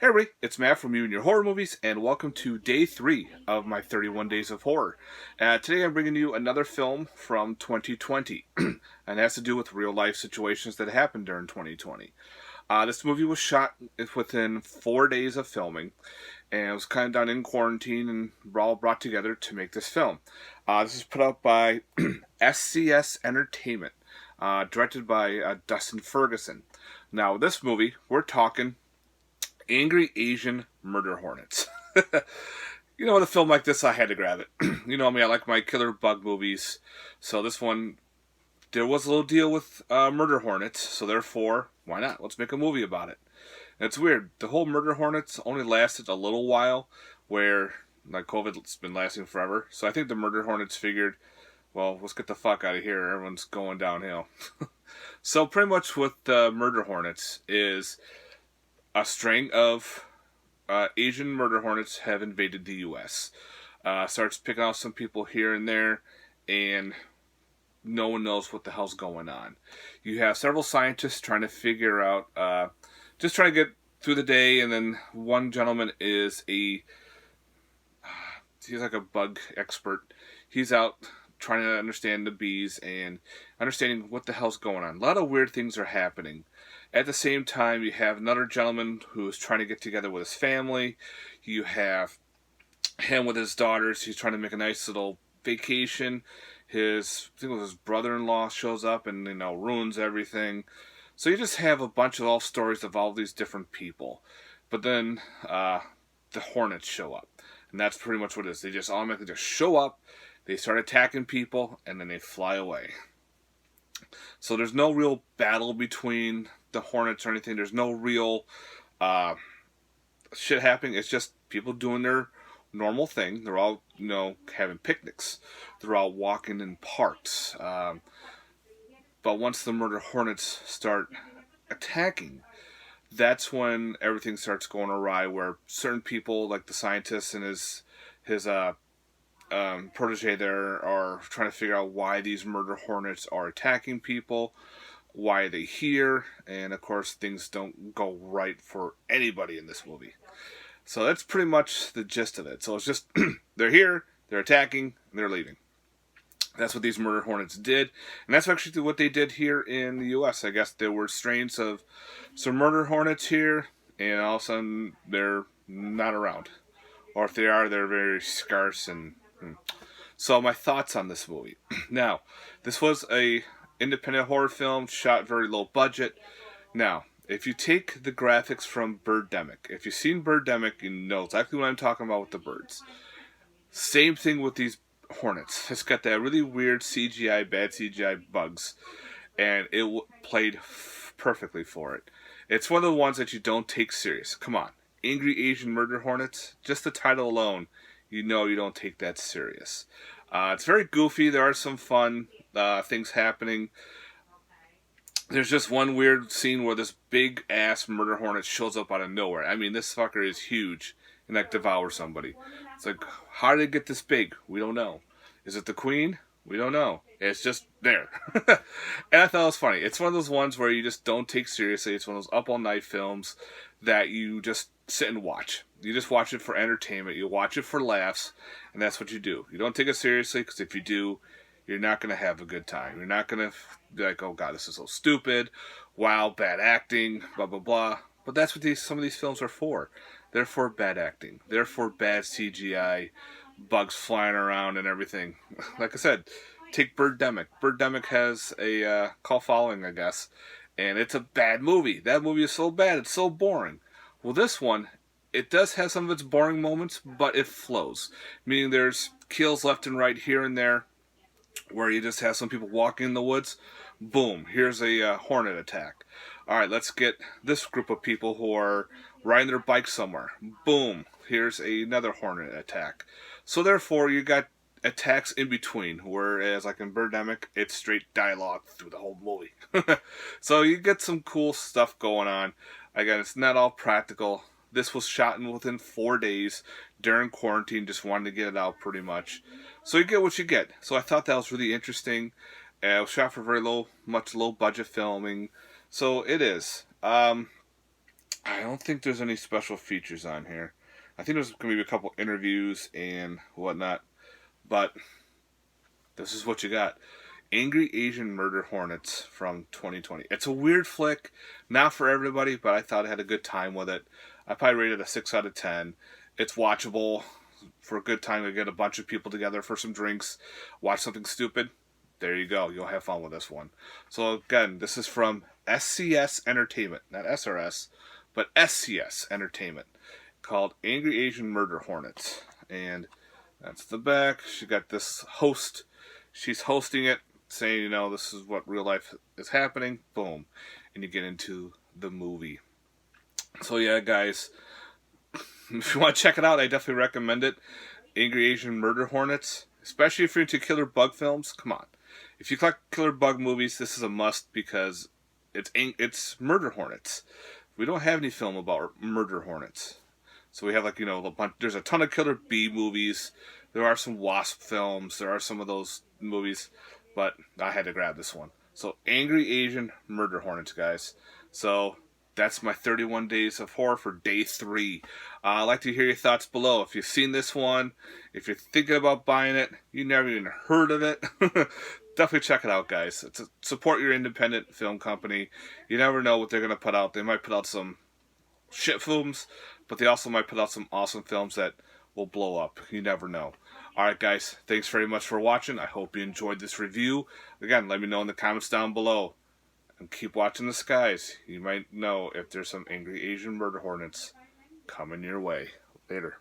Hey everybody, it's Matt from You and Your Horror Movies, and welcome to day 3 of my 31 Days of Horror. Today I'm bringing you another film from 2020, and it has to do with real life situations that happened during 2020. This movie was shot within 4 days of filming, and it was kind of done in quarantine, and we're all brought together to make this film. This is put out by SCS Entertainment, directed by Dustin Ferguson. Now, this movie, we're talking Angry Asian Murder Hornets. You know, with a film like this, I had to grab it. You know me, I like my killer bug movies. So this one, there was a little deal with Murder Hornets. So therefore, why not? Let's make a movie about it. And it's weird. The whole Murder Hornets only lasted a little while, where like COVID's been lasting forever. So I think the Murder Hornets figured, well, let's get the fuck out of here. Everyone's going downhill. So pretty much what the Murder Hornets is, a string of Asian murder hornets have invaded the U.S. Starts picking out some people here and there, and no one knows what the hell's going on. You have several scientists trying to figure out, just trying to get through the day, and then one gentleman is he's like a bug expert. He's out trying to understand the bees and understanding what the hell's going on. A lot of weird things are happening. At the same time, you have another gentleman who's trying to get together with his family. You have him with his daughters. He's trying to make a nice little vacation. I think it was his brother-in-law shows up and, ruins everything. So you just have a bunch of stories of all these different people. But then the Hornets show up. And that's pretty much what it is. They just automatically just show up. They start attacking people, and then they fly away. So there's no real battle between the Hornets or anything. There's no real shit happening. It's just people doing their normal thing. They're all, having picnics. They're all walking in parks. But once the Murder Hornets start attacking, that's when everything starts going awry, where certain people, like the scientist and his protege there, are trying to figure out why these murder hornets are attacking people, why are they here, and of course things don't go right for anybody in this movie. So that's pretty much the gist of it. So it's just they're here, they're attacking, and they're leaving. That's what these murder hornets did, and that's actually what they did here in the US. I guess there were strains of some murder hornets here, and all of a sudden they're not around, or if they are, they're very scarce. And so my thoughts on this movie. Now, this was a independent horror film, shot very low budget. Now, if you take the graphics from Birdemic, if you've seen Birdemic, you know exactly what I'm talking about with the birds. Same thing with these hornets. It's got that really weird CGI, bad CGI bugs, and it played perfectly for it. It's one of the ones that you don't take serious. Come on. Angry Asian Murder Hornets, just the title alone, you don't take that serious. It's very goofy. There are some fun things happening. There's just one weird scene where this big ass murder hornet shows up out of nowhere. I mean, this fucker is huge and devours somebody. It's like, how did it get this big? We don't know. Is it the queen? We don't know. It's just there. And I thought it was funny. It's one of those ones where you just don't take seriously. It's one of those up all night films that you just sit and watch. You just watch it for entertainment. You watch it for laughs, and that's what you do. You don't take it seriously, because if you do, you're not going to have a good time. You're not going to be like, oh god, this is so stupid. Wow, bad acting, blah, blah, blah. But that's what some of these films are for. They're for bad acting. They're for bad CGI, bugs flying around and everything. Like I said, take Birdemic. Birdemic has a cult following, I guess, and it's a bad movie. That movie is so bad, it's so boring. Well, this one, it does have some of its boring moments, but it flows. Meaning there's kills left and right here and there, where you just have some people walking in the woods. Boom, here's a hornet attack. Alright, let's get this group of people who are riding their bikes somewhere. Boom, here's another hornet attack. So therefore, you got attacks in between, whereas like in Birdemic, it's straight dialogue through the whole movie. So you get some cool stuff going on. Again, it's not all practical. This was shot within 4 days during quarantine. Just wanted to get it out pretty much. So you get what you get. So I thought that was really interesting. It was shot for very low budget filming. So it is. I don't think there's any special features on here. I think there's going to be a couple interviews and whatnot, but this is what you got. Angry Asian Murder Hornets from 2020. It's a weird flick, not for everybody, but I thought I had a good time with it. I probably rated a 6 out of 10. It's watchable for a good time to get a bunch of people together for some drinks, watch something stupid. There you go. You'll have fun with this one. So again, this is from SCS Entertainment, not SRS, but SCS Entertainment, called Angry Asian Murder Hornets. And that's the back. She got this host. She's hosting it, saying, you know, this is what real life is happening. Boom. And you get into the movie. So yeah, guys, if you want to check it out, I definitely recommend it. Angry Asian Murder Hornets. Especially if you're into killer bug films, come on. If you collect killer bug movies, this is a must because it's murder hornets. We don't have any film about murder hornets. So we have, like, you know, there's a ton of killer bee movies. There are some wasp films. There are some of those movies. But I had to grab this one. So Angry Asian Murder Hornets, guys. So that's my 31 Days of Horror for day 3. I'd like to hear your thoughts below. If you've seen this one, if you're thinking about buying it, you never even heard of it, definitely check it out, guys. Support your independent film company. You never know what they're going to put out. They might put out some shit films, but they also might put out some awesome films that will blow up. You never know. Alright, guys, thanks very much for watching. I hope you enjoyed this review. Again, let me know in the comments down below. And keep watching the skies. You might know if there's some Angry Asian Murder Hornets coming your way. Later.